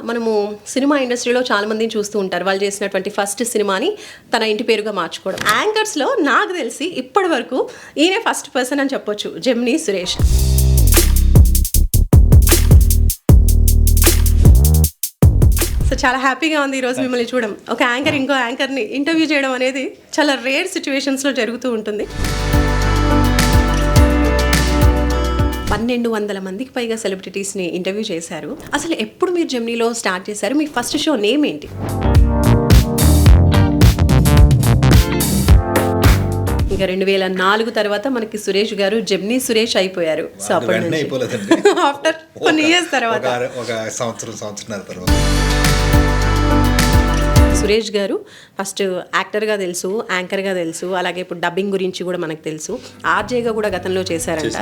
మనము సినిమా ఇండస్ట్రీలో చాలా మందిని చూస్తూ ఉంటారు, వాళ్ళు చేసినటువంటి ఫస్ట్ సినిమాని తన ఇంటి పేరుగా మార్చుకోవడం. యాంకర్స్లో నాకు తెలిసి ఇప్పటి వరకు ఈయనే ఫస్ట్ పర్సన్ అని చెప్పొచ్చు, జెమినీ సురేష్. సో చాలా హ్యాపీగా ఉంది ఈరోజు మిమ్మల్ని చూడడం. ఒక యాంకర్ ఇంకో యాంకర్ని ఇంటర్వ్యూ చేయడం అనేది చాలా రేర్ సిచ్యువేషన్స్లో జరుగుతూ ఉంటుంది. 1200 మందికి పైగా సెలబ్రిటీస్ని ఇంటర్వ్యూ చేశారు. అసలు ఎప్పుడు మీరు జెమినీలో స్టార్ట్ చేశారు? మీ ఫస్ట్ షో నేమ్ ఏంటి? ఇంకా 2004 తర్వాత మనకి సురేష్ గారు జెమినీ సురేష్ అయిపోయారు. సో ఆఫ్టర్ కొన్ని ఇయర్స్ తర్వాత సురేష్ గారు ఫస్ట్ యాక్టర్గా తెలుసు, యాంకర్గా తెలుసు, అలాగే ఇప్పుడు డబ్బింగ్ గురించి కూడా మనకు తెలుసు. ఆర్జేగా కూడా గతంలో చేశారంట.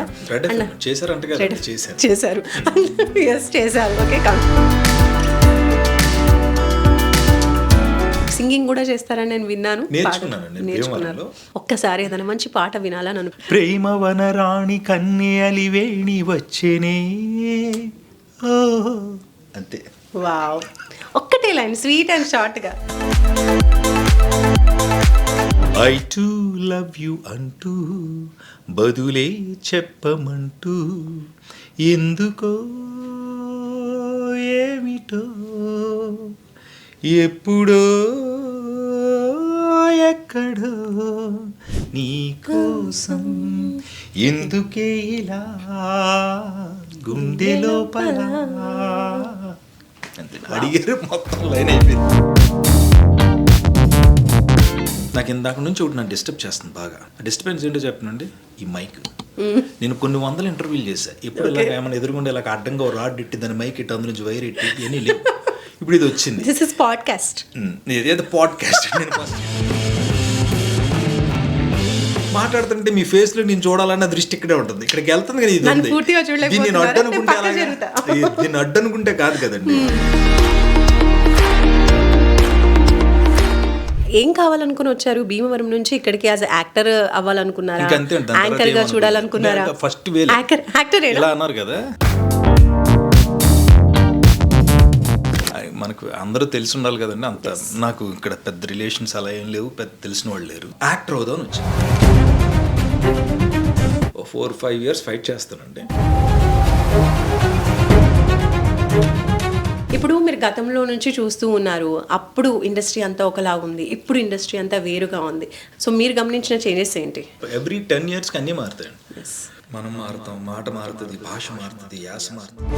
చేశారు. ఓకే. సింగింగ్ కూడా చేస్తారని నేను విన్నాను. నేర్చుకున్నారు. ఒక్కసారి ఏదైనా మంచి పాట వినాలని అను. ప్రేమ వనరాణి కన్యలివేణి వచ్చేనే అంతే. వావ్, ఒక్కటే లైన్, స్వీట్ అండ్ షార్ట్ గా. ఐ టు లవ్ యు అంటూ బదులే చెప్పమంటూ ఎందుకో ఏమిటో ఎప్పుడో ఎక్కడో నీ కోసం ఎందుకే ఇలా గుండె లోపల అడిగారు. మొత్తం లైన్ అయిపోయింది. నాకు ఇందాక నుంచి ఒకటి నన్ను డిస్టర్బ్ చేస్తుంది బాగా. డిస్టర్బెన్స్ ఏంటో చెప్పనండి, ఈ మైక్. నేను కొన్ని వందల ఇంటర్వ్యూలు చేశాను. ఎప్పుడు ఇలా ఏమైనా ఎదురుగుండే ఇలా అడ్డంగా రాడ్ ఇట్టి దాని మైక్ ఇట్టి అందులో నుంచి వైర్ ఇట్టి ఇవన్నీ లేవు. ఇప్పుడు ఇది వచ్చింది. This is podcast. ఏదో పాడ్కాస్ట్. నేను మాట్లాడుతుంటే మీ ఫేస్ లో నేను చూడాలన్న దృష్టి ఇక్కడే ఉంటుంది. ఇక్కడికి వెళ్తుంది కానీ ఇది దీన్ని అడ్డనుకుంటే దీన్ని అడ్డనుకుంటే కాదు కదండి. ఏం కావాలనుకుని వచ్చారు భీమవరం నుంచి ఇక్కడికి? యాజ్ యాక్టర్ అవ్వాలనుకున్నారా, యాంకర్ గా చూడాలనుకున్నారా? ఫస్ట్ యాక్టర్ ఎలా అన్నారు కదా, మనకు అందరూ తెలిసి ఉండాలి కదండి. అంత నాకు ఇక్కడ పెద్ద రిలేషన్స్ అలా ఏం లేవు, పెద్ద తెలిసిన వాళ్ళు లేరు. యాక్టర్ అవుదామని వచ్చాను. 4-5 years ఫైట్ చేస్తానండి. ఇప్పుడు మీరు గతంలో నుంచి చూస్తూ ఉన్నారు, అప్పుడు ఇండస్ట్రీ అంతా ఒకలా ఉంది, ఇప్పుడు ఇండస్ట్రీ అంతా వేరుగా ఉంది. సో మీరు గమనించిన చేంజెస్ ఏంటి? ఎవ్రీ 10 yearsకి అన్నీ మారుతాయండి. మనం మారుతాం, మాట మారుతుంది, భాష మారుతుంది, యాస మారుతుంది.